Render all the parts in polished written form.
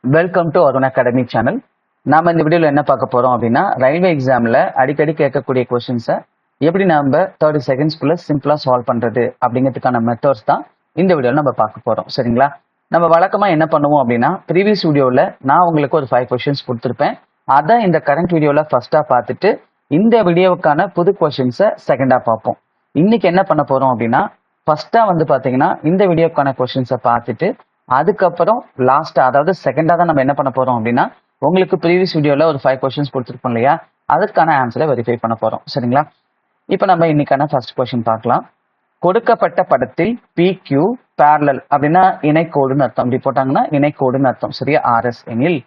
Welcome to Arun academy channel. நாம இந்த வீடியோல என்ன பார்க்க போறோம் அப்படின்னா, ரயில்வே எக்ஸாம்ல அடிக்கடி கேட்கக்கூடிய கொஸ்டின்ஸை எப்படி நம்ம 30 செகண்ட்ஸ்க்குள்ள சிம்பிளா சால்வ் பண்றது அப்படிங்கிறதுக்கான மெத்தட்ஸ் தான் இந்த வீடியோல நம்ம பார்க்க போறோம். சரிங்களா? நம்ம வழக்கமா என்ன பண்ணுவோம் அப்படின்னா, ப்ரீவியஸ் வீடியோல நான் உங்களுக்கு ஒரு 5 கொஸ்டின்ஸ் கொடுத்துருப்பேன். அதை இந்த கரண்ட் வீடியோல ஃபர்ஸ்டா பார்த்துட்டு இந்த வீடியோவுக்கான புது கொஸ்டின்ஸை செகண்டா பார்ப்போம். இன்னைக்கு என்ன பண்ண போறோம் அப்படின்னா, ஃபர்ஸ்டா வந்து பாத்தீங்கன்னா இந்த வீடியோக்கான கொஸ்டின்ஸை பார்த்துட்டு அதுக்கப்புறம் லாஸ்டா, அதாவது செகண்டா தான் நம்ம என்ன பண்ண போறோம் அப்படின்னா, உங்களுக்கு ப்ரீவியஸ் வீடியோல ஒரு 5 கொஸ்டின்ஸ் கொடுத்துருப்போம் இல்லையா, அதுக்கான ஆன்சரை வெரிஃபை பண்ண போறோம். சரிங்களா? இப்போ நம்ம இன்னைக்கான ஃபர்ஸ்ட் கொஸ்டின் பார்க்கலாம். கொடுக்கப்பட்ட படத்தில் PQ parallel அப்படின்னா இணைக்கோடுன்னு அர்த்தம். இப்படி போட்டாங்கன்னா இணைக்கோடுன்னு அர்த்தம். சரியா? RS எனில்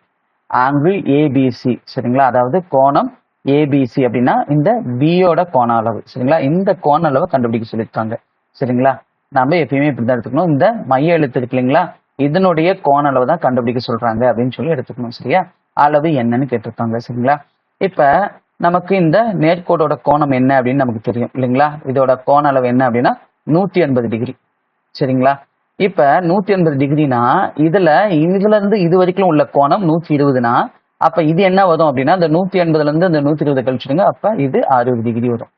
ஆங்கிள் ABC. சரிங்களா? அதாவது கோணம் ABC அப்படின்னா இந்த பியோட கோண அளவு. சரிங்களா? இந்த கோண அளவை கண்டுபிடிக்க சொல்லியிருக்காங்க. சரிங்களா? நம்ம எப்பயுமே இப்படிதான் எடுத்துக்கணும். இந்த மைய எழுத்து இருக்கு இல்லைங்களா, இதனுடைய கோண அளவு தான் கண்டுபிடிக்க சொல்றாங்க அப்படின்னு சொல்லி எடுத்துக்கணும். சரியா? அளவு என்னன்னு கேட்டிருக்காங்க. சரிங்களா? இப்ப நமக்கு இந்த நேர்கோடோட கோணம் என்ன அப்படின்னு நமக்கு தெரியும் இல்லைங்களா. இதோட கோண அளவு என்ன அப்படின்னா 180 டிகிரி. சரிங்களா? இப்ப 180 டிகிரினா இதுல இருந்து இது வரைக்கும் உள்ள கோணம் 120னா, அப்ப இது என்ன வரும் அப்படின்னா, இந்த 180ல இருந்து இந்த 120 கழிச்சுடுங்க, அப்ப இது 60 டிகிரி வரும்.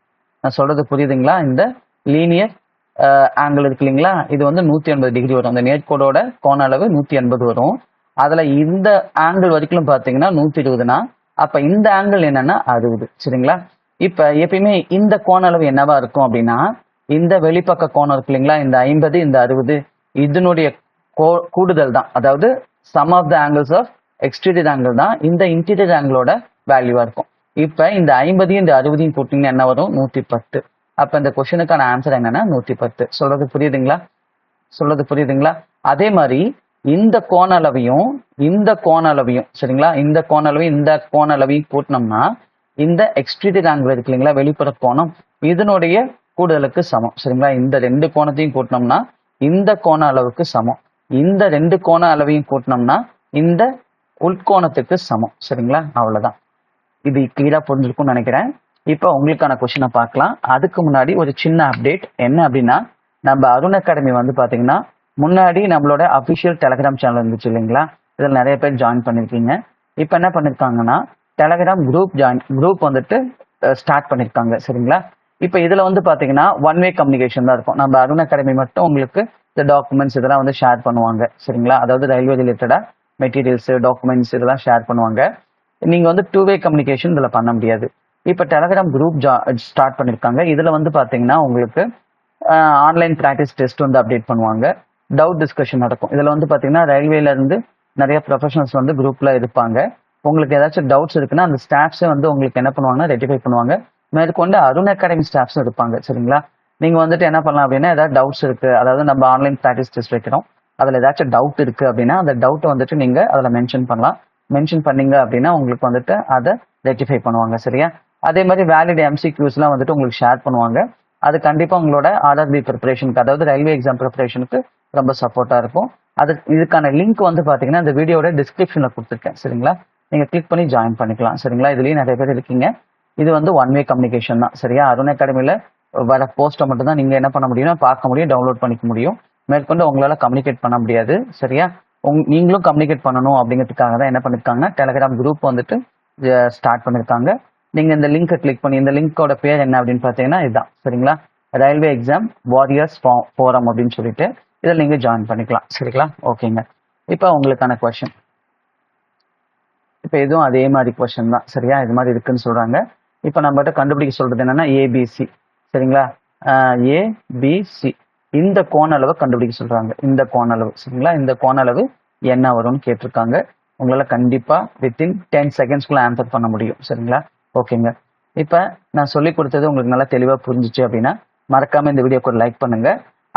நான் சொல்றது புரியுதுங்களா? இந்த லீனியர் ஆங்கிள் இருக்கு இல்லைங்களா, இது வந்து 180 டிகிரி வரும். அந்த நேர்கோடோட கோண அளவு 180 வரும். அதுல இந்த ஆங்கிள் வரைக்கும் பாத்தீங்கன்னா 120னா, அப்ப இந்த ஆங்கிள் என்னன்னா 60. சரிங்களா? இப்ப எப்பயுமே இந்த கோண அளவு என்னவா இருக்கும் அப்படின்னா, இந்த வெளிப்பக்க கோணம் இருக்கு இல்லைங்களா, இந்த 50 இந்த 60 இதனுடைய கூடுதல் தான். அதாவது sum of the angles of exterior angle தான் இந்த இன்டீரியர் ஆங்கிளோட வேல்யூவா இருக்கும். இப்ப இந்த 50 இந்த 60 போட்டீங்கன்னா என்ன வரும்? 110. அப்ப இந்த கொஸ்டினுக்கான ஆன்சர் என்னன்னா 110. சொல்றது புரியுதுங்களா? அதே மாதிரி இந்த கோண அளவையும் சரிங்களா, இந்த கோண அளவையும் கூட்டினோம்னா இந்த எக்ஸ்ட்ரீரியர் ஆங்கிள் இருக்கு இல்லைங்களா, வெளிப்புற கோணம், இதனுடைய கூடுதலுக்கு சமம். சரிங்களா? இந்த ரெண்டு கோணத்தையும் கூட்டினோம்னா இந்த கோண அளவுக்கு சமம். இந்த ரெண்டு கோண அளவையும் கூட்டினோம்னா இந்த உட்கோணத்துக்கு சமம். சரிங்களா? அவ்வளவுதான். இது கிளியரா புரிஞ்சிருக்கும்னு நினைக்கிறேன். இப்போ உங்களுக்கான கொஸ்டினை பார்க்கலாம். அதுக்கு முன்னாடி ஒரு சின்ன அப்டேட் என்ன அப்படின்னா, நம்ம அருண் அகாடமி வந்து பாத்தீங்கன்னா முன்னாடி நம்மளோட அபிஷியல் டெலிகிராம் சேனல் இருந்துச்சு இல்லைங்களா, இதில் நிறைய பேர் ஜாயின் பண்ணிருக்கீங்க. இப்போ என்ன பண்ணிருக்காங்கன்னா டெலிகிராம் குரூப் வந்துட்டு ஸ்டார்ட் பண்ணிருக்காங்க. சரிங்களா? இப்போ இதுல வந்து பாத்தீங்கன்னா ஒன் வே கம்யூனிகேஷன் தான் இருக்கும். நம்ம அருண் அகாடமி மட்டும் உங்களுக்கு இந்த டாக்குமெண்ட்ஸ் இதெல்லாம் வந்து ஷேர் பண்ணுவாங்க. சரிங்களா? அதாவது ரயில்வே ரிலேட்டடா மெட்டீரியல்ஸ், டாக்குமெண்ட்ஸ் இதெல்லாம் ஷேர் பண்ணுவாங்க. நீங்க வந்து 2 வே கம்யூனிகேஷன் இதுல பண்ண முடியாது. இப்ப டெலிகிராம் குரூப் ஸ்டார்ட் பண்ணிருக்காங்க. இதுல வந்து பாத்தீங்கன்னா உங்களுக்கு ஆன்லைன் பிராக்டிஸ் டெஸ்ட் வந்து அப்டேட் பண்ணுவாங்க. டவுட் டிஸ்கஷன் நடக்கும். இதுல வந்து பாத்தீங்கன்னா ரயில்வேல இருந்து நிறைய ப்ரொஃபஷனல்ஸ் வந்து குரூப்ல இருப்பாங்க. உங்களுக்கு ஏதாச்சும் டவுட்ஸ் இருக்குன்னா அந்த ஸ்டாஃப்ஸே வந்து உங்களுக்கு என்ன பண்ணுவாங்கன்னா ரெட்டிஃபை பண்ணுவாங்க. மேற்கொண்டு அருண் அகாடமி ஸ்டாஃப்ஸும் இருப்பாங்க. சரிங்களா? நீங்க வந்துட்டு என்ன பண்ணலாம் அப்படின்னா, ஏதாவது டவுட்ஸ் இருக்கு, அதாவது நம்ம ஆன்லைன் பிராக்டிஸ் டெஸ்ட் வைக்கிறோம், அதுல ஏதாச்சும் டவுட் இருக்கு அப்படின்னா அந்த டவுட்டை வந்துட்டு நீங்க அதுல மென்ஷன் பண்ணலாம். மென்ஷன் பண்ணீங்க அப்படின்னா உங்களுக்கு வந்துட்டு அதை ரெட்டிஃபை பண்ணுவாங்க. சரியா? அதே மாதிரி வேலிட் MCQஸ்லாம் வந்துட்டு உங்களுக்கு ஷேர் பண்ணுவாங்க. அது கண்டிப்பா உங்களோட RRB ப்ரிப்பரேஷனுக்கு, அதாவது ரயில்வே எக்ஸாம் ப்ரிப்பரேஷனுக்கு ரொம்ப சப்போர்ட்டா இருக்கும். இதுக்கான லிங்க் வந்து பாத்தீங்கன்னா இந்த வீடியோட டிஸ்கிரிப்ஷன்ல கொடுத்துருக்கேன். சரிங்களா? நீங்க கிளிக் பண்ணி ஜாயின் பண்ணிக்கலாம். சரிங்களா? இதுலயும் நிறைய பேர் இருக்கீங்க. இது வந்து ஒன் வே கம்யூனிகேஷன் தான். சரியா? அருண் அகாடமியில வர போஸ்ட்டை மட்டும் தான் நீங்க என்ன பண்ண முடியும்னா பார்க்க முடியும், டவுன்லோட் பண்ணிக்க முடியும். மேற்கொண்டு உங்களால கம்யூனிகேட் பண்ண முடியாது. சரியா? நீங்களும் கம்யூனிகேட் பண்ணணும் அப்படிங்கிறதுக்காக தான் என்ன பண்ணிருக்காங்க, டெலிகிராம் குரூப் வந்துட்டு ஸ்டார்ட் பண்ணிருக்காங்க. நீங்க இந்த லிங்கை கிளிக் பண்ணி, இந்த லிங்கோட பேர் என்ன அப்படின்னு பாத்தீங்கன்னா இதுதான். சரிங்களா? ரயில்வே எக்ஸாம் வாரியர்ஸ் ஃபோரம் அப்படின்னு சொல்லிட்டு இதில் நீங்க ஜாயின் பண்ணிக்கலாம். சரிங்களா? ஓகேங்க. இப்போ உங்களுக்கான கொஸ்டின். இப்போ இதுவும் அதே மாதிரி கொஸ்டின் தான். சரியா? இது மாதிரி இருக்குன்னு சொல்றாங்க. இப்போ நம்மகிட்ட கண்டுபிடிக்க சொல்றது என்னன்னா ABC. சரிங்களா? ABC இந்த கோண அளவை கண்டுபிடிக்க சொல்றாங்க. இந்த கோண அளவு. சரிங்களா? இந்த கோண அளவு என்ன வரும்னு கேட்டிருக்காங்க. உங்களால கண்டிப்பா வித்தின் 10 செகண்ட்ஸ்குள்ள ஆன்சர் பண்ண முடியும். சரிங்களா? ஓகேங்க. இப்ப நான் சொல்லி கொடுத்தது உங்களுக்கு நல்லா தெளிவா புரிஞ்சிச்சு அப்படின்னா மறக்காம இந்த வீடியோக்கு ஒரு லைக் பண்ணுங்க.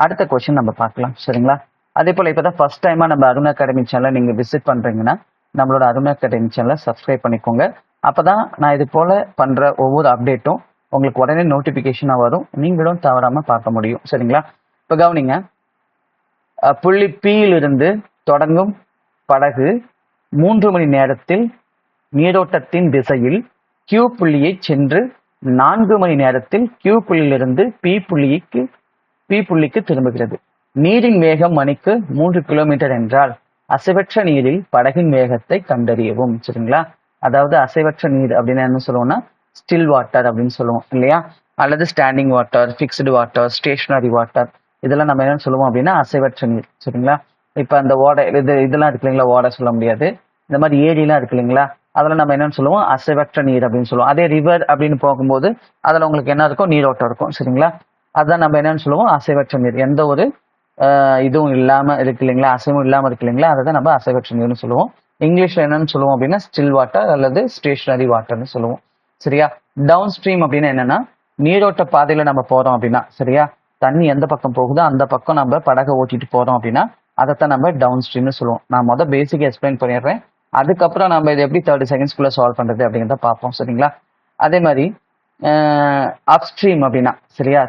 அடுத்த கொஸ்டின் நம்ம பார்க்கலாம். சரிங்களா? அதே போல இப்பதான் ஃபர்ஸ்ட் டைமா நம்ம அருண் அகாடமி சேனலை நீங்க விசிட் பண்றீங்கன்னா நம்மளோட அருண் அகாடமி சேனலை சப்ஸ்கிரைப் பண்ணிக்கோங்க. அப்பதான் நான் இது போல பண்ற ஒவ்வொரு அப்டேட்டும் உங்களுக்கு உடனே நோட்டிபிகேஷனா வரும், நீங்களும் தவறாம பார்க்க முடியும். சரிங்களா? இப்ப கவனிங்க. புள்ளி P-யிலிருந்து தொடங்கும் படகு 3 மணி நேரத்தில் நீரோட்டத்தின் திசையில் Q புள்ளியை சென்று 4 மணி நேரத்தில் Q புள்ளியிலிருந்து P புள்ளிக்கு திரும்புகிறது. நீரின் வேகம் மணிக்கு 3 கிலோமீட்டர் என்றால் அசைவற்ற நீரில் படகின் வேகத்தை கண்டறியவும். சரிங்களா? அதாவது அசைவற்ற நீர் அப்படின்னு என்ன சொல்லுவோம்னா ஸ்டில் வாட்டர் அப்படின்னு சொல்லுவோம் இல்லையா? அல்லது standing water, fixed water, stationary water, இதெல்லாம் நம்ம என்ன சொல்லுவோம் அப்படின்னா அசைவற்ற நீர். சரிங்களா? இப்ப அந்த ஓடை இதெல்லாம் இருக்கு இல்லைங்களா, ஓடை சொல்ல முடியாது. இந்த மாதிரி ஏரிலாம் இருக்கு இல்லைங்களா, அதெல்லாம் நம்ம என்னன்னு சொல்லுவோம் அசைவற்ற நீர் அப்படின்னு சொல்லுவோம். அதே ரிவர் அப்படின்னு போகும்போது அதுல உங்களுக்கு என்ன இருக்கும், நீரோட்டம் இருக்கும். சரிங்களா? அதான் நம்ம என்னன்னு சொல்லுவோம் அசைவற்ற நீர். எந்த ஒரு இதுவும் இல்லாம இருக்கு இல்லைங்களா, அசைவும் இல்லாம இருக்கு இல்லைங்களா, அதை தான் நம்ம அசைவற்ற நீர்னு சொல்லுவோம். இங்கிலீஷ்ல என்னன்னு சொல்லுவோம் அப்படின்னா ஸ்டில் வாட்டர் அல்லது ஸ்டேஷனரி வாட்டர்னு சொல்லுவோம். சரியா? டவுன் ஸ்ட்ரீம் அப்படின்னா என்னன்னா, நீரோட்ட பாதையில நம்ம போறோம் அப்படின்னா, சரியா, தண்ணி எந்த பக்கம் போகுதோ அந்த பக்கம் நம்ம படகை ஓட்டிட்டு போறோம் அப்படின்னா அதைத்தான் நம்ம டவுன் ஸ்ட்ரீம்னு சொல்லுவோம். நான் மொதல் பேசிக் எக்ஸ்பிளைன் பண்ணிடுறேன், அதுக்கப்புறம் நம்ம இதை எப்படி 30 செகண்ட்ஸ்குள்ள சால்வ் பண்றது அப்படிங்கிறத பார்ப்போம். சரிங்களா? அதே மாதிரி அப்ஸ்ட்ரீம் அப்படின்னா, சரியா,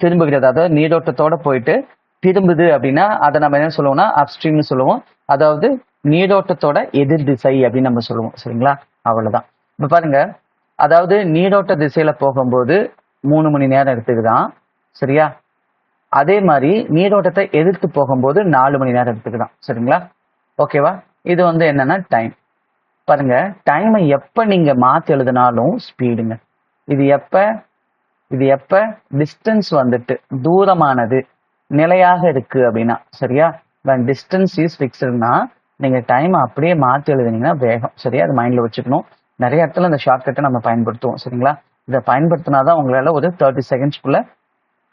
திரும்புகிறது, அதாவது நீரோட்டத்தோட போயிட்டு திரும்புது அப்படின்னா அதை நம்ம என்ன சொல்லுவோம்னா அப்ஸ்ட்ரீம்னு சொல்லுவோம். அதாவது நீரோட்டத்தோட எதிர் திசை அப்படின்னு நம்ம சொல்லுவோம். சரிங்களா? அவ்வளவுதான். இப்ப பாருங்க, அதாவது நீரோட்ட திசையில போகும்போது 3 மணி நேரம் எடுத்துக்குதான். சரியா? அதே மாதிரி நீரோட்டத்தை எதிர்த்து போகும்போது 4 மணி நேரம் எடுத்துக்குதான். சரிங்களா? ஓகேவா? இது வந்து என்னன்னா டைம். பாருங்க, டைமை எப்ப நீங்க மாத்தி எழுதினாலும் ஸ்பீடுங்க. இது எப்ப டிஸ்டன்ஸ் வந்துட்டு தூரமானது நிலையாக இருக்கு அப்படின்னா, சரியா, டிஸ்டன்ஸ் இஸ் ஃபிக்ஸ்டுனா நீங்க டைம் அப்படியே மாத்தி எழுதுனீங்கன்னா வேகம். சரியா? அது மைண்ட்ல வச்சுக்கணும். நிறைய இடத்துல இந்த ஷார்ட்கட்டை நம்ம பயன்படுத்துவோம். சரிங்களா? இதை பயன்படுத்தினாதான் உங்களால ஒரு 30 செகண்ட்ஸ்க்குள்ள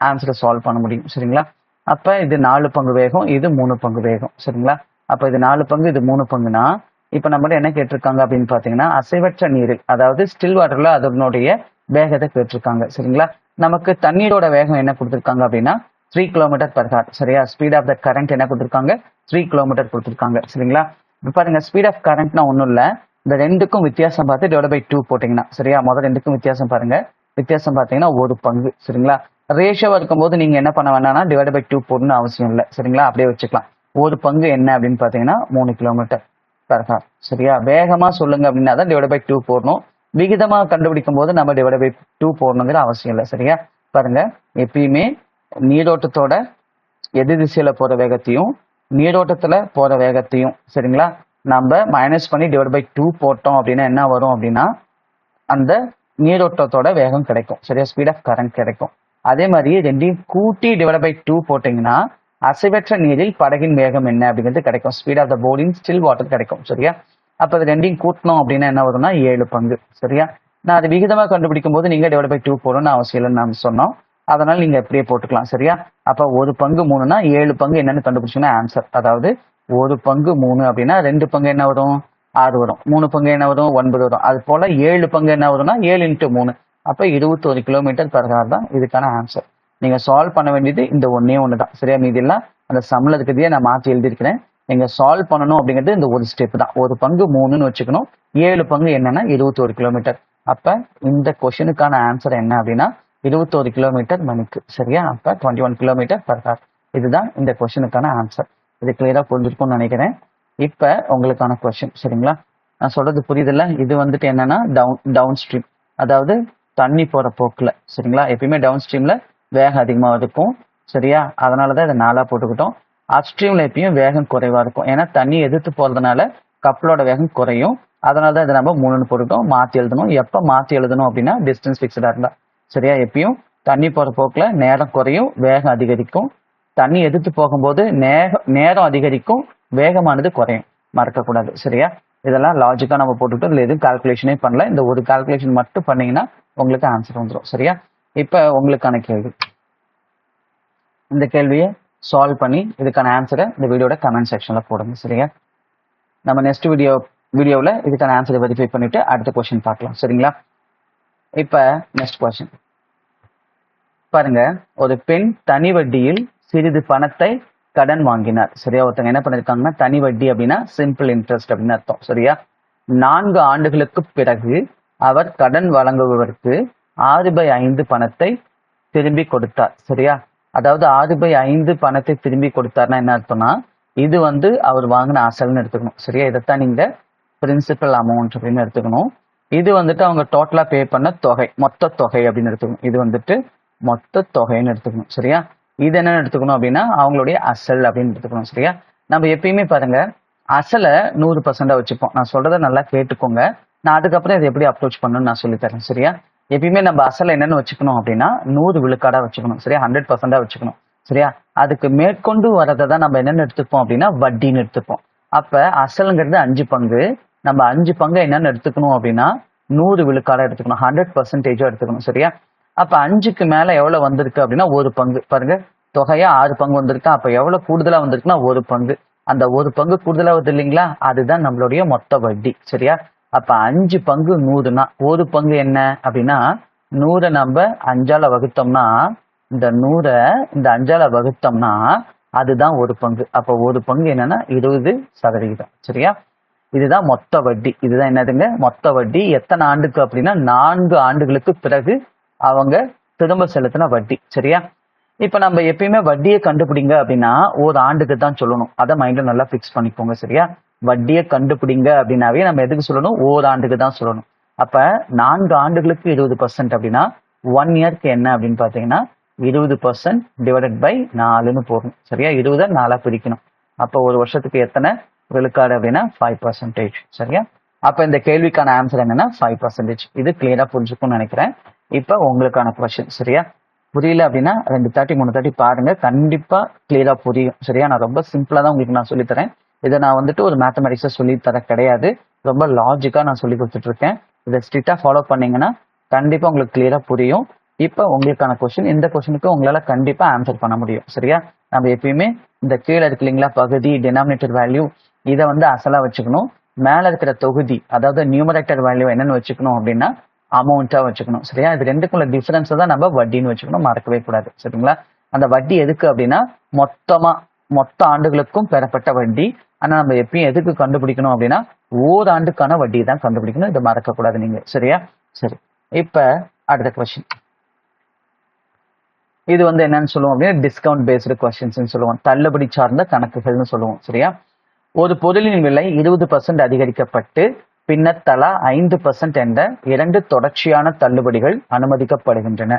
ஆன்சரை சால்வ் பண்ண முடியும். சரிங்களா? அப்ப இது 4 பங்கு வேகம், இது 3 பங்கு வேகம். சரிங்களா? அப்ப இது 4 பங்கு, இது 3 பங்குனா இப்ப நம்மள என்ன கேட்டிருக்காங்க அப்படின்னு பாத்தீங்கன்னா அசைவற்ற நீரில், அதாவது ஸ்டில் வாட்டர்ல அதனுடைய வேகத்தை கேட்டிருக்காங்க. சரிங்களா? நமக்கு தண்ணீரோட வேகம் என்ன கொடுத்திருக்காங்க அப்படின்னா 3 கிலோமீட்டர் பர் ஹவர். சரியா? ஸ்பீட் ஆஃப் த கரண்ட் என்ன கொடுத்திருக்காங்க, 3 கிலோமீட்டர் கொடுத்திருக்காங்க. சரிங்களா? இப்ப பாருங்க, ஸ்பீட் ஆஃப் கரண்ட்னா ஒண்ணும் இல்ல, இந்த ரெண்டுக்கும் வித்தியாசம் பார்த்து டிவைட் பை 2 போட்டீங்கன்னா, சரியா, முதல் ரெண்டுக்கும் வித்தியாசம் பாருங்க, வித்தியாசம் பார்த்தீங்கன்னா 1 பங்கு. சரிங்களா? ரேஷியோவா இருக்கும்போது நீங்க என்ன பண்ண வேணாம்னா டிவைட் பை 2 போடணும்னு அவசியம் இல்லை. சரிங்களா? அப்படியே வச்சுக்கலாம். 1 பங்கு என்ன அப்படின்னு பாத்தீங்கன்னா 3 கிலோமீட்டர் பர் ஹவர். சரியா? வேகமா சொல்லுங்க அப்படின்னா தான் டிவைட் பை 2 போடணும். விகிதமா கண்டுபிடிக்கும் போது நம்ம டிவைட் பை 2 போடணுங்கிற அவசியம் இல்லை. சரியா? பாருங்க, எப்பயுமே நீரோட்டத்தோட எதிர் திசையில போற வேகத்தையும் நீரோட்டத்துல போற வேகத்தையும், சரிங்களா, நம்ம மைனஸ் பண்ணி டிவைட் பை 2 போட்டோம் அப்படின்னா என்ன வரும் அப்படின்னா அந்த நீரோட்டத்தோட வேகம் கிடைக்கும். சரியா? ஸ்பீட் ஆஃப் கரண்ட் கிடைக்கும். அதே மாதிரி ரெண்டையும் கூட்டி டிவைட் பை 2 போட்டீங்கன்னா அசைவற்ற நீரில் படகின் வேகம் என்ன அப்படிங்கிறது கிடைக்கும். Speed of the boat in still water கிடைக்கும். சரியா? அப்ப அது ரெண்டையும் கூட்டணும் அப்படின்னா என்ன வரும்னா 7 பங்கு. சரியா? நான் அது விகிதமா கண்டுபிடிக்கும் போது நீங்க டிவைட் பை 2 போடணும்னு அவசியம் இல்லைன்னு நம்ம சொன்னோம். அதனால நீங்க எப்படியே போட்டுக்கலாம். சரியா? அப்ப 1 பங்கு 3னா 7 பங்கு என்னன்னு கண்டுபிடிச்சீங்கன்னா ஆன்சர். அதாவது 1 பங்கு 3 அப்படின்னா 2 பங்கு என்ன வரும், 6 வரும். 3 பங்கு என்ன வரும், 9 வரும். அது போல 7 பங்கு என்ன வரும்னா 7 × 3, அப்ப 21 கிலோமீட்டர் பர் ஹவர் தான் இதுக்கான ஆன்சர். நீங்க சால்வ் பண்ண வேண்டியது இந்த ஒன்னே ஒண்ணுதான். சரியா? மீதி எல்லாம் அந்த சம்ல இருக்கிறதையே நான் மாற்றி எழுதியிருக்கிறேன். நீங்க சால்வ் பண்ணணும் அப்படிங்கிறது இந்த ஒரு ஸ்டெப் தான். 1 பங்கு 3ன்னு வச்சுக்கணும். 7 பங்கு என்னன்னா 21 கிலோமீட்டர். அப்ப இந்த கொஸ்டினுக்கான ஆன்சர் என்ன அப்படின்னா 21 கிலோமீட்டர் மணிக்கு. சரியா? அப்ப 21 கிலோமீட்டர் பர் ஹவர். இதுதான் இந்த கொஸ்டினுக்கான ஆன்சர். இது கிளியரா புரிஞ்சிருக்கும்னு நினைக்கிறேன். இப்ப உங்களுக்கான கொஸ்டின். சரிங்களா? நான் சொல்றது புரியுதுல்ல? இது வந்துட்டு என்னன்னா டவுன் ஸ்ட்ரீம், அதாவது தண்ணி போற போக்குல. சரிங்களா? எப்பயுமே டவுன் ஸ்ட்ரீம்ல வேகம் அதிகமா இருக்கும். சரியா? அதனாலதான் இதை 4ஆ போட்டுக்கிட்டோம். அப் ஸ்ட்ரீம்ல எப்பயும் வேகம் குறைவா இருக்கும். ஏன்னா தண்ணி எதிர்த்து போறதுனால கப்பலோட வேகம் குறையும். அதனாலதான் இதை நம்ம 3ன்னு போட்டுக்கிட்டோம். மாத்தி எழுதணும். எப்ப மாத்தி எழுதணும் அப்படின்னா டிஸ்டன்ஸ் பிக்ஸ்டா இருந்தா. சரியா? எப்பயும் தண்ணி போற போக்குல நேரம் குறையும், வேகம் அதிகரிக்கும். தண்ணி எதிர்த்து போகும்போது நேரம் அதிகரிக்கும், வேகமானது குறையும். மறக்கக்கூடாது. சரியா? இதெல்லாம் லாஜிக்கா நம்ம போட்டுக்கிட்டோம். இதுல எதுவும் கால்குலேஷனே பண்ணல. இந்த ஒரு கால்குலேஷன் மட்டும் பண்ணீங்கன்னா உங்களுக்கு ஆன்சர் வந்துடும். சரியா? இப்ப உங்களுக்கான கேள்வி. இந்த கேள்வியை சால்வ் பண்ணி இதுக்கான ஆன்சரை இந்த வீடியோட கமெண்ட் செக்ஷன்ல போடுங்க. சரியா? நம்ம நெக்ஸ்ட் வீடியோவில் இதுக்கான ஆன்சரை வெரிஃபை பண்ணிட்டு அடுத்த கொஸ்டின் பார்க்கலாம். சரிங்களா? இப்ப நெக்ஸ்ட் கொஸ்டின் பாருங்க. ஒரு பெண் தனி வட்டியில் சிறிது பணத்தை கடன் வாங்கினார். சரியா? ஒருத்தங்க என்ன பண்ணிருக்காங்கன்னா தனி வட்டி அப்படின்னா சிம்பிள் இன்ட்ரெஸ்ட் அப்படின்னு அர்த்தம். சரியா? 4 ஆண்டுகளுக்கு பிறகு அவர் கடன் வழங்குவதற்கு 6/5 பணத்தை திரும்பி கொடுத்தார். சரியா? அதாவது 6/5 பணத்தை திரும்பி கொடுத்தாருன்னா என்ன அர்த்தம்னா இது வந்து அவர் வாங்கின அசல்னு எடுத்துக்கணும். சரியா? இதைத்தான் நீங்க பிரின்சிபல் அமௌண்ட் அப்படின்னு எடுத்துக்கணும். இது வந்துட்டு அவங்க டோட்டலா பே பண்ண தொகை, மொத்த தொகை அப்படின்னு எடுத்துக்கணும். இது வந்துட்டு மொத்த தொகைன்னு எடுத்துக்கணும். சரியா? இது என்னன்னு எடுத்துக்கணும் அப்படின்னா அவங்களுடைய அசல் அப்படின்னு எடுத்துக்கணும். சரியா? நம்ம எப்பயுமே பாருங்க, அசலை 100% வச்சுப்போம். நான் சொல்றதை நல்லா கேட்டுக்கோங்க. நான் அதுக்கப்புறம் இதை எப்படி அப்ரோச் பண்ணணும்னு நான் சொல்லித்தரேன். சரியா? எப்பயுமே நம்ம அசலை என்னன்னு வச்சுக்கணும் அப்படின்னா 100 விழுக்காடா வச்சுக்கணும். சரியா? 100% வச்சுக்கணும். சரியா? அதுக்கு மேற்கொண்டு வரதை தான் நம்ம என்னென்னு எடுத்துப்போம் அப்படின்னா வட்டின்னு எடுத்துப்போம். அப்ப அசலுங்கிறது 5 பங்கு. நம்ம 5 பங்கு என்னன்னு எடுத்துக்கணும் அப்படின்னா 100 விழுக்காடா எடுத்துக்கணும். 100% எடுத்துக்கணும். சரியா? அப்ப 5க்கு மேல எவ்வளவு வந்திருக்கு அப்படின்னா ஒரு பங்கு. பாருங்க, தொகையா 6 பங்கு வந்திருக்கு. அப்ப எவ்வளவு கூடுதலா வந்திருக்குன்னா ஒரு பங்கு. அந்த ஒரு பங்கு கூடுதலா வருது இல்லைங்களா, அதுதான் நம்மளுடைய மொத்த வட்டி. சரியா? அப்ப 5 பங்கு 100னா ஒரு பங்கு என்ன அப்படின்னா 100 நம்ம 5ஆல வகுத்தோம்னா இந்த 100 இந்த 5ஆல வகுத்தோம்னா அதுதான் ஒரு பங்கு. அப்ப ஒரு பங்கு என்னன்னா 20%. சரியா? இதுதான் மொத்த வட்டி. இதுதான் என்னதுங்க மொத்த வட்டி. எத்தனை ஆண்டுக்கு அப்படின்னா 4 ஆண்டுகளுக்கு பிறகு அவங்க திரும்ப செலுத்தின வட்டி. சரியா? இப்ப நம்ம எப்பயுமே வட்டியை கண்டுபிடிங்க அப்படின்னா ஒரு ஆண்டுக்கு தான் சொல்லணும். அதை மைண்ட்ல நல்லா பிக்ஸ் பண்ணிக்கோங்க. சரியா? வட்டியை கண்டுபிடிங்க அப்படின்னாவே நம்ம எதுக்கு சொல்லணும், ஓராண்டுக்கு தான் சொல்லணும். அப்ப 4 ஆண்டுகளுக்கு 20% அப்படின்னா 1 இயர்க்கு என்ன அப்படின்னு பாத்தீங்கன்னா 20% டிவைடட் பை 4ன்னு போடணும். சரியா? 20 4 பிரிக்கணும். அப்ப ஒரு வருஷத்துக்கு எத்தனை விழுக்காடு அப்படின்னா 5%. சரியா? அப்ப இந்த கேள்விக்கான ஆன்சர் என்னன்னா 5%. இது கிளியரா புரிஞ்சுக்கும்னு நினைக்கிறேன். இப்ப உங்களுக்கான கொஸ்டின். சரியா? புரியல அப்படின்னா 2 தாட்டி 3 தாட்டி பாருங்க, கண்டிப்பா கிளியரா புரியும். சரியா? நான் ரொம்ப சிம்பிளா தான் உங்களுக்கு நான் சொல்லித்தரேன். இதை நான் வந்துட்டு ஒரு மேத்தமெட்டிக்ஸை சொல்லி தர கிடையாது, ரொம்ப லாஜிக்கா நான் சொல்லி கொடுத்துட்டு இருக்கேன். இதை ஸ்ட்ரிக்டா ஃபாலோ பண்ணீங்கன்னா கண்டிப்பா உங்களுக்கு கிளியரா புரியும். இப்ப உங்களுக்கான கொஸ்டின். இந்த கொஸ்டினுக்கு உங்களால கண்டிப்பா ஆன்சர் பண்ண முடியும். சரியா? நம்ம எப்பயுமே இந்த கீழே இருக்கு இல்லைங்களா பகுதி, டினாமினேட்டர் வேல்யூ, இதை வந்து அசலா வச்சுக்கணும். மேல இருக்கிற தொகுதி, அதாவது நியூமரேட்டர் வேல்யூ என்னன்னு வச்சுக்கணும் அப்படின்னா அமௌண்டா வச்சுக்கணும். சரியா? இது ரெண்டுக்குள்ள டிஃபரன்ஸ் தான் நம்ம வட்டின்னு வச்சுக்கணும், மறக்கவே கூடாது. சரிங்களா? அந்த வட்டி எதுக்கு அப்படின்னா மொத்த ஆண்டுகளுக்கும் பெறப்பட்ட வட்டி. ஆனா நம்ம எப்பயும் எதுக்கு கண்டுபிடிக்கணும் அப்படின்னா ஓராண்டுக்கான வட்டியை தான் கண்டுபிடிக்கணும். இதை மறக்க கூடாது நீங்க. சரியா? சரி, இப்ப அடுத்த கொஸ்டின். இது வந்து என்னன்னு சொல்லுவோம் அப்படின்னா டிஸ்கவுண்ட் பேஸ்டு கொஸ்டின்ஸ் சொல்லுவோம், தள்ளுபடி சார்ந்த கணக்குகள்னு சொல்லுவோம். சரியா? ஒரு பொருளின் விலை 20% அதிகரிக்கப்பட்டு பின்னர் தலா 5% என்ற 2 தொடர்ச்சியான தள்ளுபடிகள் அனுமதிக்கப்படுகின்றன.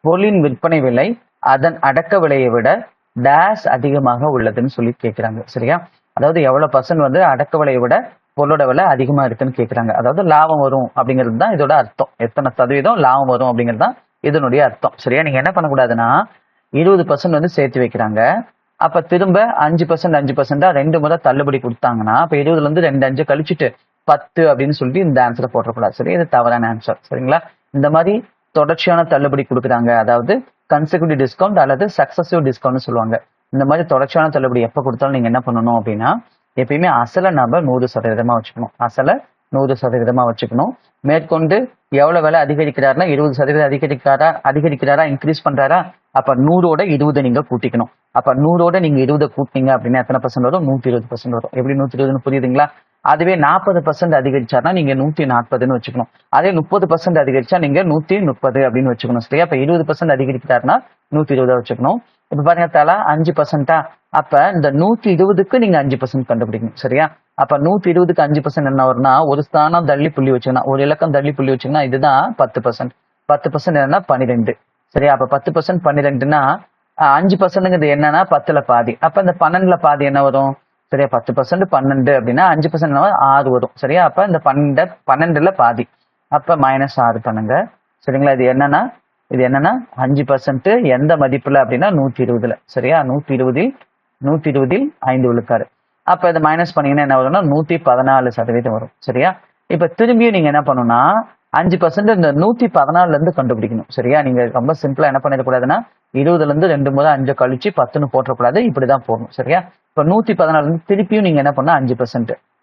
பொருளின் விற்பனை விலை அதன் அடக்க விலையை விட டேஷ் அதிகமாக உள்ளதுன்னு சொல்லி கேட்கிறாங்க. சரியா? அதாவது எவ்வளவு பர்சன்ட் வந்து அடக்க விலையை விட பொருளோட விலை அதிகமா இருக்குன்னு கேட்கிறாங்க. அதாவது லாபம் வரும் அப்படிங்கிறது தான் இதோட அர்த்தம். எத்தனை சதவீதம் லாபம் வரும் அப்படிங்கிறது தான் இதனுடைய அர்த்தம். சரியா? நீங்க என்ன பண்ணக்கூடாதுன்னா 20% வந்து சேர்த்து வைக்கிறாங்க. அப்ப திரும்ப 5% 5% 2 முறை தள்ளுபடி கொடுத்தாங்கன்னா அப்ப 20ல இருந்து 2 5 கழிச்சுட்டு 10 அப்படின்னு சொல்லிட்டு இந்த ஆன்சரை போட்டக்கூடாது. சரி, இது தவறான ஆன்சர். சரிங்களா? இந்த மாதிரி தொடர்ச்சியான தள்ளுபடி கொடுக்குறாங்க, அதாவது கன்செக்யூட்டிவ் டிஸ்கவுண்ட் அல்லது சக்சசிவ் டிஸ்கவுண்ட் சொல்லுவாங்க. இந்த மாதிரி தொடர்ச்சியான தள்ளுபடி எப்ப கொடுத்தாலும் நீங்க என்ன பண்ணணும் அப்படின்னா எப்பயுமே அசலை நம்ம 100% வச்சுக்கணும். அசலை 100% வச்சுக்கணும். மேற்கொண்டு எவ்வளவு விலை அதிகரிக்கிறாருன்னா 20% அதிகரிக்கிறாரா இன்க்ரீஸ் பண்றாரா, அப்ப 100ஓட 20 நீங்க கூட்டிக்கணும். அப்ப 100ஓட நீங்க 20 கூட்டினீங்க அப்படின்னா எத்தனை பர்சன்ட் வரும்? 120% வரும். எப்படி 120 புரியுதுங்களா? அதுவே 40% அதிகரிச்சாருன்னா நீங்க 140ன்னு வச்சுக்கணும். அதே 30% அதிகரிச்சா நீங்க 130 அப்படின்னு வச்சுக்கணும். சரியா? அப்ப 20% அதிகரிக்கிறாருன்னா 120 வச்சுக்கணும். இப்ப பாருங்க, தலா 5%. அப்ப இந்த 120க்கு நீங்க 5% கண்டுபிடிக்கணும். சரியா? அப்ப 120க்கு 5% என்ன வரும்னா ஒரு ஸ்தானம் தள்ளி புள்ளி வச்சுக்கணும், ஒரு இலக்கம் தள்ளி புள்ளி வச்சுக்கணும். இதுதான் 10%. 10% என்னன்னா 12. சரியா? அப்ப 10% 12ன்னா 5%ங்கிறது என்னன்னா 10ல பாதி. அப்ப இந்த 12ல பாதி என்ன வரும்? சரியா? 10% 12 அப்படின்னா 5% 6 வரும். சரியா? அப்ப இந்த 12ல பாதி, அப்ப -6 பண்ணுங்க. சரிங்களா? இது என்னன்னா 5% எந்த மதிப்புல அப்படின்னா 120ல. சரியா? 120ல் 5 விழுக்காடு. அப்ப இதை மைனஸ் பண்ணீங்கன்னா என்ன வரும்னா 114% வரும். சரியா? இப்ப திரும்பியும் நீங்க என்ன பண்ணணும்னா 5% இந்த 114ல இருந்து கண்டுபிடிக்கணும். சரியா? நீங்க ரொம்ப சிம்பிளா என்ன பண்ணிடக்கூடாதுன்னா 20ல இருந்து 2 முறை 5 கழிச்சு 10ன்னு போட்டக்கூடாது, இப்படிதான் போடணும். சரியா? இப்ப 114 இருந்து திருப்பியும் நீங்க என்ன பண்ணா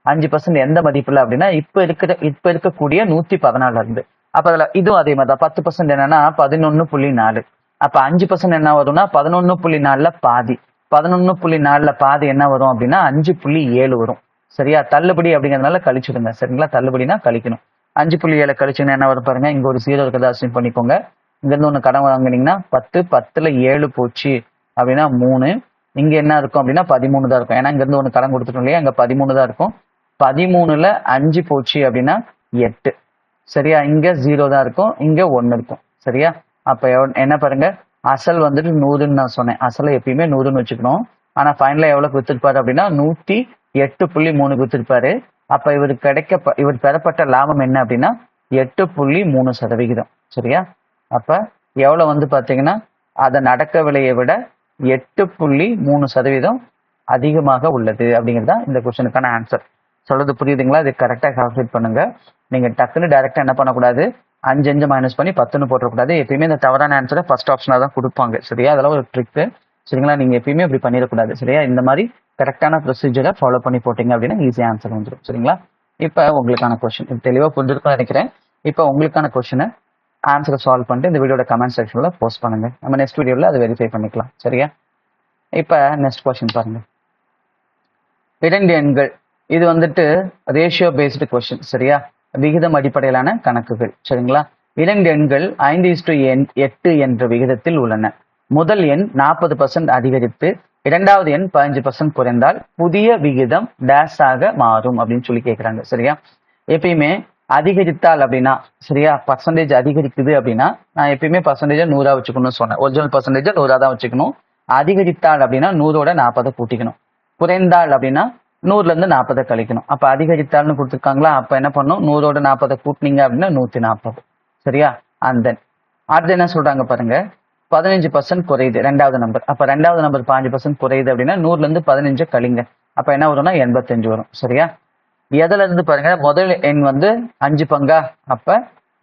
5% எந்த மதிப்புல அப்படின்னா இப்ப இருக்கக்கூடிய 114ல இருந்து. அப்ப அதுல இதுவும் அதே மாதிரி தான். 10% என்னன்னா 11.4. அப்ப 5% என்ன வரும்னா 11.4ல பாதி. 11.4ல பாதி என்ன வரும் அப்படின்னா 5.7 வரும். சரியா? தள்ளுபடி அப்படிங்கிறதுனால கழிச்சுடுங்க. சரிங்களா? தள்ளுபடினா கழிக்கணும். 5.7 கழிச்சுன்னா என்ன வரும் பாருங்க, இங்க ஒரு 0 இருக்கிறதா அசியூம் பண்ணிக்கோங்க. இங்க இருந்து ஒண்ணு கடன் வாங்குனீங்கன்னா 10ல 7 போச்சு அப்படின்னா 3. இங்க என்ன இருக்கும் அப்படின்னா 13 தான் இருக்கும். ஏன்னா இங்க இருந்து ஒண்ணு கடன் கொடுத்துட்டோம் இல்லையா, இங்க 13 தான் இருக்கும். 13ல 5 போச்சு அப்படின்னா 8. சரியா? இங்க 0 தான் இருக்கும், இங்க 1 இருக்கும். சரியா? அப்ப என்ன பாருங்க, அசல் வந்துட்டு 100ன்னு நான் சொன்னேன். அசலை எப்பயுமே 100ன்னு வச்சுக்கணும். ஆனா ஃபைனலா எவ்வளவு வித்துருப்பாரு அப்படின்னா 120 8.3 கொடுத்திருப்பாரு. அப்ப இவர் பெறப்பட்ட லாபம் என்ன அப்படின்னா 8.3%. சரியா? அப்ப எவ்வளவு வந்து பாத்தீங்கன்னா அதன் அடக்க விலையை விட 8.3% அதிகமாக உள்ளது அப்படிங்கிறது தான் இந்த கொஸ்டினுக்கான ஆன்சர். சொல்றது புரியுதுங்களா? இது கரெக்டா கால்குலேட் பண்ணுங்க. நீங்க டக்குன்னு டைரக்டா என்ன பண்ணக்கூடாது, 5 மைனஸ் பண்ணி 10 போட்டக்கூடாது. எப்பயுமே இந்த தவறான ஆன்சரை ஃபர்ஸ்ட் ஆப்ஷனா தான் கொடுப்பாங்க. சரியா? அதெல்லாம் ஒரு ட்ரிக். சரிங்களா? நீங்க எப்பயுமே அப்படி பண்ணிடக்கூடாது. சரியா? இந்த மாதிரி கரெக்டான ப்ரொசீஜரை ஃபாலோ பண்ணி போட்டீங்க அப்படின்னா ஈஸியா ஆன்சர் வந்துடும். சரிங்களா? இப்ப உங்களுக்கான கொஸ்டின் தெளிவா புரிஞ்சிருக்கும் நினைக்கிறேன். இப்ப உங்களுக்கான கொஸ்டினை ஆன்சரை சால்வ் பண்ணிட்டு இந்த வீடியோட கமெண்ட் செக்ஷன்ல போஸ்ட் பண்ணுங்க. நம்ம நெக்ஸ்ட் வீடியோல அதை வெரிஃபை பண்ணிக்கலாம். சரியா? இப்ப நெக்ஸ்ட் கொஸ்டின் பாருங்க. 2 எண்கள், இது வந்துட்டு ரேஷியோ பேஸ்டு கொஸ்டின். சரியா? விகிதம் அடிப்படையிலான கணக்குகள். சரிங்களா? 2 எண்கள் 5:8 என்ற விகிதத்தில் உள்ளன. முதல் எண் 40% அதிகரித்து இரண்டாவது எண் 15% குறைந்தால் புதிய விகிதம் டேஷ் ஆக மாறும் அப்படின்னு சொல்லி கேட்கிறாங்க. சரியா? எப்பயுமே அதிகரித்தால் அப்படின்னா, சரியா, பர்சன்டேஜ் அதிகரிக்குது அப்படின்னா நான் எப்பயுமே பர்சன்டேஜ் 100 வச்சுக்கணும்னு சொன்னேன். ஒரிஜினல் பர்சன்டேஜ் 100 தான் வச்சுக்கணும். அதிகரித்தால் அப்படின்னா 100ஓட 40 கூட்டிக்கணும். குறைந்தால் அப்படின்னா 100ல இருந்து 40 கழிக்கணும். அப்ப அதிகரித்தால்னு கொடுத்துருக்காங்களா, அப்ப என்ன பண்ணும், 100ஓட 40 கூட்டினீங்க அப்படின்னா 140. சரியா? அண்ட் தென் அடுத்து என்ன சொல்றாங்க பாருங்க, 15% குறையுது ரெண்டாவது நம்பர். அப்ப ரெண்டாவது நம்பர் 15% குறையுது அப்படின்னா 100ல இருந்து 15 கழிங்க. அப்ப என்ன வரும்னா 85 வரும். சரியா? எதுல இருந்து பாருங்க, முதல் எண் வந்து 5 பங்கா, அப்ப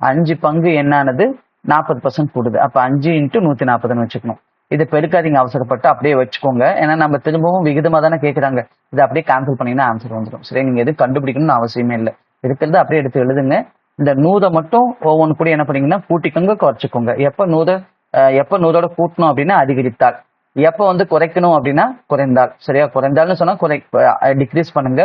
5 பங்கு எண்ணானது 40% கூடுது. அப்ப 5 × 140ன்னு வச்சுக்கணும். இது பெருக்காதீங்க அவசரப்பட்டு, அப்படியே வச்சுக்கோங்க. ஏன்னா நம்ம திரும்பவும் விகிதமா தானே கேட்கறாங்க. இதை அப்படியே கேன்சல் பண்ணீங்கன்னா ஆன்சர் வந்துடும். சரி, நீங்க எது கண்டுபிடிக்கணும்னு அவசியமே இல்லை. இருக்கிறது அப்படியே எடுத்து எழுதுங்க. இந்த 100 மட்டும் ஒவ்வொன்று கூட என்ன பண்ணீங்கன்னா கூட்டிக்கோங்க, குறைச்சிக்கோங்க. எப்ப 100ஓட கூட்டணும் அப்படின்னா அதிகரித்தால், எப்ப வந்து குறைக்கணும் அப்படின்னா குறைந்தால். சரியா? குறைந்தால்னு சொன்னா டிக்ரீஸ் பண்ணுங்க,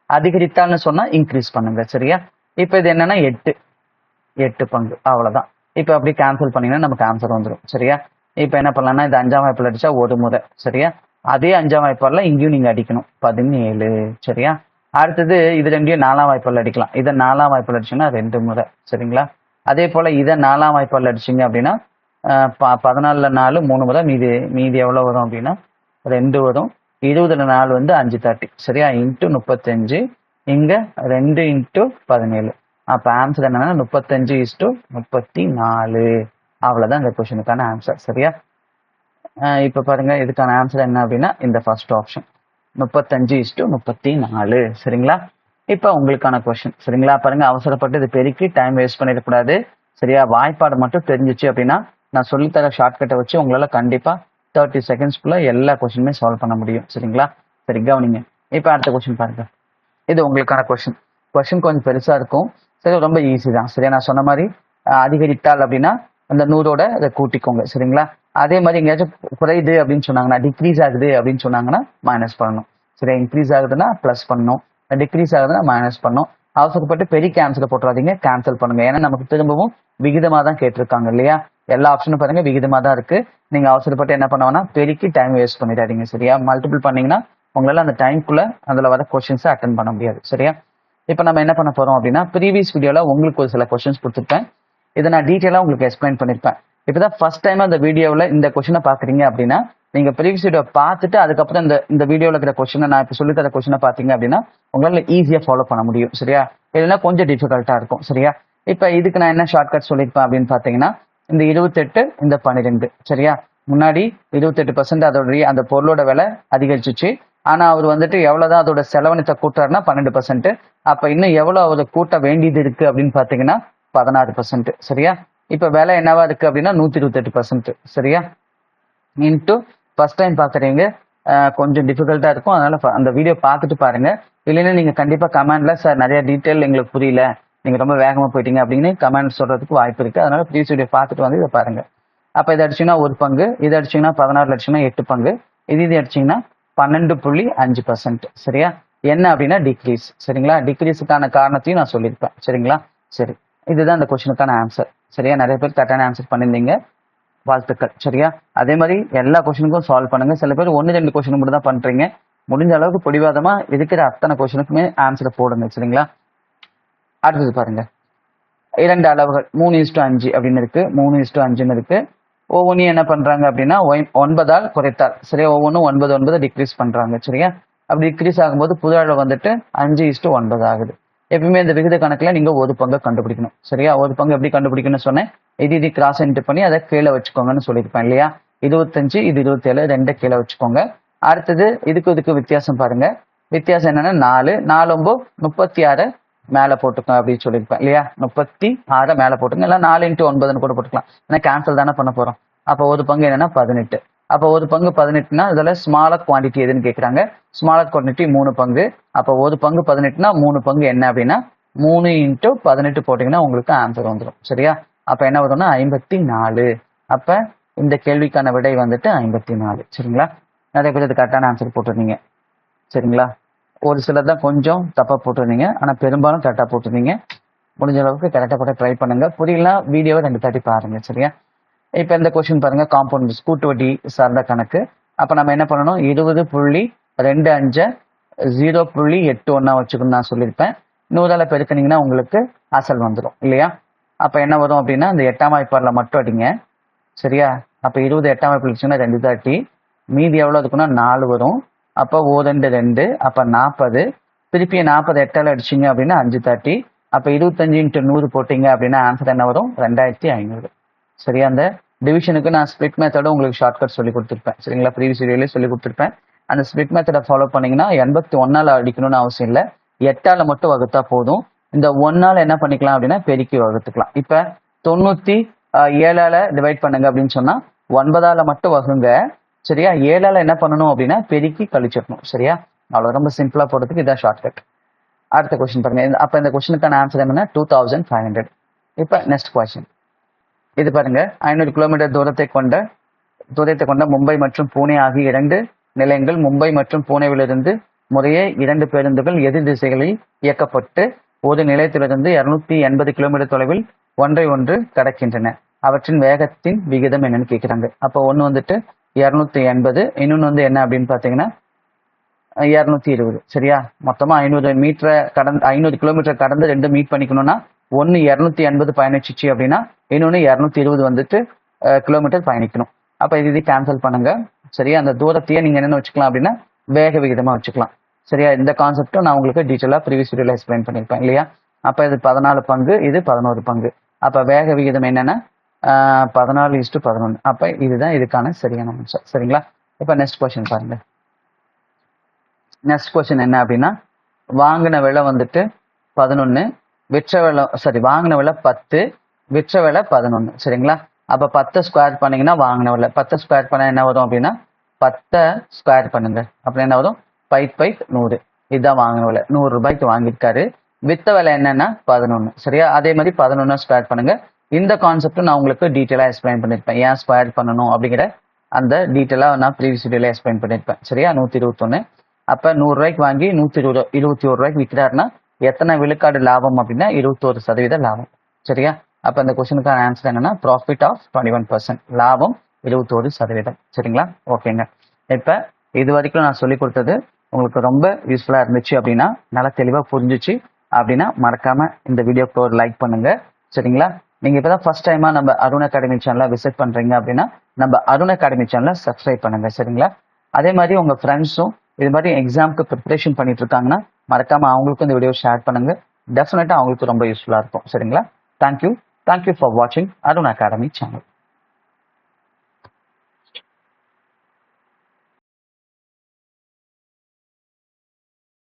அதிகரித்தால்னு சொன்னா இன்க்ரீஸ் பண்ணுங்க. சரியா? இப்ப இது என்னன்னா 8 பங்கு, அவ்வளவுதான். இப்ப அப்படி கேன்சல் பண்ணீங்கன்னா நமக்கு ஆன்சர் வந்துடும். சரியா? இப்ப என்ன பண்ணலாம்னா, இது 5ஆம் வாய்ப்பால் அடிச்சா ஒரு முறை. சரியா? அதே 5ஆம் வாய்ப்பால்ல இங்கேயும் நீங்க அடிக்கணும், 17. சரியா? அடுத்தது இது ரெண்டையும் 4ஆம் வாய்ப்பால் அடிக்கலாம். இதை 4ஆம் வாய்ப்பால் அடிச்சீங்கன்னா 2 முறை. சரிங்களா? அதே போல இதை 4ஆம் வாய்ப்பால் அடிச்சீங்க அப்படின்னா 14ல 4 3 முறை, மீதி எவ்வளவு வரும் அப்படின்னா 2 வரும். 20ல 4 வந்து 530. சரியா? இன்ட்டு 35, இங்க 2 × 17. அப்ப ஆன்சர் என்னன்னா 35:34. அவ்வளவுதான் இந்த கொஸ்டினுக்கான ஆன்சர். சரியா? இப்ப பாருங்க, இதுக்கான ஆன்சர் என்ன அப்படின்னா இந்த ஃபர்ஸ்ட் ஆப்ஷன் 35:34. சரிங்களா? இப்ப உங்களுக்கான கொஸ்டின். சரிங்களா? பாருங்க, அவசரப்பட்டு இது பெருக்கி டைம் வேஸ்ட் பண்ணிடக்கூடாது. சரியா? வாய்ப்பாடு மட்டும் தெரிஞ்சிச்சு அப்படின்னா நான் சொல்லித்தர ஷார்ட்கட்டை வச்சு உங்களால கண்டிப்பா 30 செகண்ட்ஸ்க்குள்ள எல்லா கொஸ்டினுமே சால்வ் பண்ண முடியும். சரிங்களா? சரி, கவனிங்க. இப்ப அடுத்த கொஸ்டின் பாருங்க. இது உங்களுக்கான கொஸ்டின் கொஞ்சம் பெருசா இருக்கும். சரி, ரொம்ப ஈஸி தான். சரியா? நான் சொன்ன மாதிரி அதிகரித்தால் அப்படின்னா அந்த 100ஓட அதை கூட்டிக்கோங்க. சரிங்களா? அதே மாதிரி எங்கேயாச்சும் குறையுது அப்படின்னு சொன்னாங்கன்னா, டிக்ரீஸ் ஆகுது அப்படின்னு சொன்னாங்கன்னா மைனஸ் பண்ணணும். சரியா? இன்க்ரீஸ் ஆகுதுன்னா பிளஸ் பண்ணணும், டிக்ரீஸ் ஆகுதுன்னா மைனஸ் பண்ணணும். அவசரப்பட்டு பெரிய கேன்சல் போட்டுறாதீங்க, கேன்சல் பண்ணுங்க. ஏன்னா நமக்கு திரும்பவும் விகிதமா தான் கேட்டிருக்காங்க இல்லையா? எல்லா ஆப்ஷனும் பாருங்க விகிதமா தான் இருக்கு. நீங்க அவசரப்பட்டு என்ன பண்ணுவாங்கன்னா பெருக்கி டைம் வேஸ்ட் பண்ணிடாதீங்க. சரியா? மல்டிபிள் பண்ணீங்கன்னா உங்களால அந்த டைம்குள்ள அதுல வர கொஸ்டின்ஸை அட்டன் பண்ண முடியாது. சரியா? இப்ப நம்ம என்ன பண்ண போறோம் அப்படின்னா, ப்ரீவியஸ் வீடியோல உங்களுக்கு ஒரு சில கொஸ்டின்ஸ் கொடுத்துருப்பேன். இதை நான் டீட்டெயிலா உங்களுக்கு எக்ஸ்பிளைன் பண்ணிருப்பேன். இப்பதான் ஃபர்ஸ்ட் டைம் அந்த வீடியோவில் இந்த கொஸ்டினை பாக்குறீங்க அப்படின்னா நீங்க ப்ரீவியஸ் வீடியோ பார்த்துட்டு அதுக்கப்புறம் இந்த வீடியோல இருக்கிற கொஸ்டினை, நான் இப்ப சொல்லி தர கொஸ்டினை பாத்தீங்க அப்படின்னா உங்களால ஈஸியா ஃபாலோ பண்ண முடியும். சரியா? இல்லைன்னா கொஞ்சம் டிஃபிகல்ட்டா இருக்கும். சரியா? இப்ப இதுக்கு நான் என்ன ஷார்ட்கட் சொல்லியிருப்பேன் அப்படின்னு பாத்தீங்கன்னா, இந்த 28 இந்த 12. சரியா? முன்னாடி 28% அதோடைய அந்த பொருளோட விலை அதிகரிச்சிச்சு. ஆனா அவர் வந்துட்டு எவ்வளவுதான் அதோட செலவணித்த கூட்டாருன்னா 12%. அப்ப இன்னும் எவ்வளவு அவரை கூட்ட வேண்டியது இருக்கு அப்படின்னு பாத்தீங்கன்னா 16%. சரியா? இப்ப விலை என்னவா இருக்கு அப்படின்னா 128%. சரியா? இன்ட்டு ஃபர்ஸ்ட் டைம் பாக்குறீங்க, கொஞ்சம் டிஃபிகல்ட்டா இருக்கும். அதனால அந்த வீடியோ பார்த்துட்டு பாருங்க. இல்லைன்னா நீங்க கண்டிப்பா கமெண்ட்ல சார் நிறைய டீட்டெயில் எங்களுக்கு புரியல, நீங்க ரொம்ப வேகமா போயிட்டீங்க அப்படின்னு கமெண்ட் சொல்றதுக்கு வாய்ப்பு இருக்கு. அதனால ப்ளீஸ் வீடியோ பார்த்துட்டு வந்து இதை பாருங்க. அப்ப இதை அடிச்சீங்கன்னா 1 பங்கு, இதை அடிச்சீங்கன்னா 16 அடிச்சீங்கன்னா 8 பங்கு, இது அடிச்சீங்கன்னா 12.5%. சரியா? என்ன அப்படின்னா டிக்ரீஸ். சரிங்களா? டிக்ரீஸுக்கான காரணத்தையும் நான் சொல்லியிருப்பேன். சரிங்களா? சரி, இதுதான் இந்த கொஸ்டினுக்கான ஆன்சர். சரியா? நிறைய பேர் கரெக்டான ஆன்சர் பண்ணியிருந்தீங்க, வாழ்த்துக்கள். சரியா? அதே மாதிரி எல்லா கொஸ்டினுக்கும் சால்வ் பண்ணுங்க. சில பேர் 1-2 கொஸ்டின் மட்டும் தான் பண்றீங்க. முடிஞ்ச அளவுக்கு பிடிவாதமா இருக்கிற அத்தனை கொஸ்டினுக்குமே ஆன்சரை போடுங்க. சரிங்களா? அடுத்தது பாருங்க, 2 அளவுகள் 3:5 அப்படின்னு இருக்கு, 3:5 இருக்கு. ஒவ்வொன்றையும் என்ன பண்றாங்க அப்படின்னா 9ஆல் குறைத்தால். சரியா? ஒவ்வொன்றும் 9 டிக்ரீஸ் பண்றாங்க. சரியா? அப்படி டிக்ரீஸ் ஆகும்போது புது அளவு வந்துட்டு 5:9 ஆகுது. எப்பயுமே இந்த விகித கணக்குல நீங்க ஒரு பங்கை கண்டுபிடிக்கணும். சரியா? ஒரு பங்கு எப்படி கண்டுபிடிக்கணும்னு சொன்னேன். இது கிராஸ் என்ட்ரி பண்ணி அதை கீழே வச்சுக்கோங்கன்னு சொல்லியிருப்பேன் இல்லையா? 25 இது 27 ரெண்டை கீழே வச்சுக்கோங்க. அடுத்தது இதுக்கு வித்தியாசம் பாருங்க. வித்தியாசம் என்னன்னா 4 9 36 மேல போட்டுக்கோங்க அப்படின்னு சொல்லியிருப்பேன் இல்லையா? 36 மேல போட்டுங்க. இல்லை 4x9 கூட போட்டுக்கலாம். ஏன்னா கேன்சல் தானே பண்ண போறோம். அப்போ ஒரு பங்கு என்னன்னா 18. அப்போ ஒரு பங்கு 18னா இதுல ஸ்மாலர் குவான்டிட்டி எதுன்னு கேட்குறாங்க. ஸ்மாலர் குவான்டிட்டி 3 பங்கு. அப்போ ஒரு பங்கு 18னா 3 பங்கு என்ன அப்படின்னா 3x18 போட்டீங்கன்னா உங்களுக்கு ஆன்சர் வந்துடும். சரியா? அப்ப என்ன வரும்னா 54. அப்ப இந்த கேள்விக்கான விடை வந்துட்டு 54. சரிங்களா? நிறைய பேர் இது கரெக்டான ஆன்சர் போட்டிருந்தீங்க. சரிங்களா? ஒரு சிலர் தான் கொஞ்சம் தப்பா போட்டிருந்தீங்க. ஆனா பெரும்பாலும் கரெக்டா போட்டிருந்தீங்க. முடிஞ்ச அளவுக்கு கரெக்டா போட்டு ட்ரை பண்ணுங்க. புரியல வீடியோவை 2 தாட்டி பாருங்க. சரியா? இப்ப இந்த கொஸ்டின் பாருங்க. காம்பவுண்ட் கூட்டு வட்டி சார்ந்த கணக்கு. அப்ப நம்ம என்ன பண்ணணும்? 20.25 0.81 வச்சுக்கணும்னு நான் சொல்லியிருப்பேன். 100ஆல பெருக்கினீங்கன்னா உங்களுக்கு அசல் வந்துடும் இல்லையா? அப்ப என்ன வரும் அப்படின்னா இந்த 8ஆம் வாய்ப்பாடுல மட்டும் அடிங்க. சரியா? அப்ப 20 8ஆம் வாய்ப்பாடு அடிச்சுன்னா 2 தாட்டி மீதி எவ்வளவு இருக்குன்னா 4 வரும். அப்ப 2 2 அப்ப 40. திருப்பி 40 8ஆல அடிச்சிங்க அப்படின்னா 5 தாட்டி. அப்ப 25x100 போட்டீங்க அப்படின்னா ஆன்சர் என்ன வரும்? 2500. சரியா? அந்த டிவிஷனுக்கு நான் ஸ்பிளிட் மெத்தட உங்களுக்கு ஷார்ட்கட் சொல்லி கொடுத்துருப்பேன். சரிங்களா? ப்ரீவியஸ் வீடியோலேயே சொல்லி கொடுத்துருப்பேன். அந்த ஸ்பிளிட் மெத்தடை ஃபாலோ பண்ணீங்கன்னா 81ஆல அடிக்கணும்னு அவசியம் இல்லை. 8ஆல மட்டும் வகுத்தா போதும். இந்த 1ஆல என்ன பண்ணிக்கலாம் அப்படின்னா பெருக்கி வகுத்துக்கலாம். இப்ப 97ஆல டிவைட் பண்ணுங்க அப்படின்னு சொன்னா 9ஆல மட்டும் வகுங்க. சரியா? 7ஆல என்ன பண்ணணும் அப்படின்னா பெருக்கி கழிச்சிடணும். சரியா? அவ்வளவு ரொம்ப சிம்பிளா போடுறதுக்கு இதான் ஷார்ட்கட். அடுத்த கொஸ்டின் பாருங்க. அப்ப இந்த கொஸ்டினுக்கான ஆன்சர் என்னன்னா 2500. இப்ப நெக்ஸ்ட் கொஸ்டின் இது பாருங்க. 500 கிலோமீட்டர் தூரத்தை கொண்ட மும்பை மற்றும் பூனே ஆகிய 2 நிலையங்கள் மும்பை மற்றும் பூனேவிலிருந்து முறையே 2 பேருந்துகள் எதிர் திசைகளில் இயக்கப்பட்டு ஒரு நிலையத்திலிருந்து 280 கிலோமீட்டர் தொலைவில் ஒன்றை ஒன்று கடக்கின்றன. அவற்றின் வேகத்தின் விகிதம் என்னன்னு கேட்கிறாங்க. அப்போ ஒன்று வந்துட்டு 280, இன்னொன்று வந்து என்ன அப்படின்னு பார்த்தீங்கன்னா 220. சரியா? மொத்தமா 500 கிலோமீட்டர் கடந்து 2 மீட் பண்ணிக்கணும்னா ஒன்னு 280 பயணிச்சிச்சு அப்படின்னா இன்னொன்னு 220 வந்துட்டு கிலோமீட்டர் பயணிக்கணும். அப்ப இது கேன்சல் பண்ணுங்க. சரியா? அந்த தூரத்தையே நீங்க என்ன வச்சுக்கலாம் அப்படின்னா வேக விகிதமா வச்சுக்கலாம். சரியா? இந்த கான்செப்டும் நான் உங்களுக்கு டீட்டெயிலா ப்ரீவியஸ் வீடியோல எக்ஸ்பிளைன் பண்ணிருப்பேன் இல்லையா? அப்ப இது 14 பங்கு, இது 11 பங்கு. அப்ப வேக விகிதம் என்னன்னா 14:11. அப்ப இதுதான் இதுக்கான சரியான ஆன்சர். சரிங்களா? இப்ப நெக்ஸ்ட் கொஸ்டின் பாருங்க. நெக்ஸ்ட் கொஸ்டின் என்ன அப்படின்னா வாங்கின விலை வந்துட்டு 11, வாங்கின விலை 10, விற்ற விலை 11. சரிங்களா? அப்ப 10 ஸ்கொயர் பண்ணீங்கன்னா வாங்கின விலை 10 ஸ்கொயர் பண்ண என்ன வரும் அப்படின்னா 10 ஸ்கொயர் பண்ணுங்க. அப்புறம் என்ன வரும்? 100. இதுதான் வாங்கின விலை. 100 ரூபாய்க்கு வாங்கியிருக்காரு. வித்த விலை என்னன்னா 11. சரியா? அதே மாதிரி 11 ஸ்கொயர் பண்ணுங்க. இந்த கான்செப்டும் நான் உங்களுக்கு டீட்டெயிலா எக்ஸ்பிளைன் பண்ணிருப்பேன். ஏன் ஸ்கொயர் பண்ணணும் அப்படிங்கிற அந்த டீட்டெயிலா நான் ப்ரீவியஸ் வீடியோல எக்ஸ்பிளைன் பண்ணிருப்பேன். சரியா? 121. அப்ப 100 ரூபாய்க்கு வாங்கி 121 ரூபாய்க்கு விற்கிறாருன்னா எத்தனை விழுக்காடு லாபம் அப்படின்னா 21% லாபம். சரியா? அப்ப இந்த கொஸ்டினுக்கான ஆன்சர் என்னன்னா ப்ராஃபிட் ஆஃப் 21%, லாபம் 21%. சரிங்களா? ஓகேங்க. இப்ப இது வரைக்கும் நான் சொல்லி கொடுத்தது உங்களுக்கு ரொம்ப யூஸ்ஃபுல்லா இருந்துச்சு அப்படின்னா, நல்லா தெளிவா புரிஞ்சிச்சு அப்படின்னா மறக்காம இந்த வீடியோக்கு ஒரு லைக் பண்ணுங்க. சரிங்களா? நீங்க இப்பதான் ஃபர்ஸ்ட் டைமா நம்ம அருண் அகாடமி சேனலை விசிட் பண்றீங்க அப்படின்னா நம்ம அருண் அகாடமி சேனலை சப்ஸ்கிரைப் பண்ணுங்க. சரிங்களா? அதே மாதிரி உங்க ஃப்ரெண்ட்ஸும் இது மாதிரி எக்ஸாமுக்கு ப்ரிப்பரேஷன் பண்ணிட்டு இருக்காங்கன்னா மறக்காம அவங்களுக்கும் இந்த வீடியோ ஷேர் பண்ணுங்க. டெஃபினட்டா அவங்களுக்கு ரொம்ப யூஸ்ஃபுல்லா இருக்கும். சரிங்களா? தேங்க்யூ ஃபார் வாட்சிங் அருண் அகாடமி சேனல்.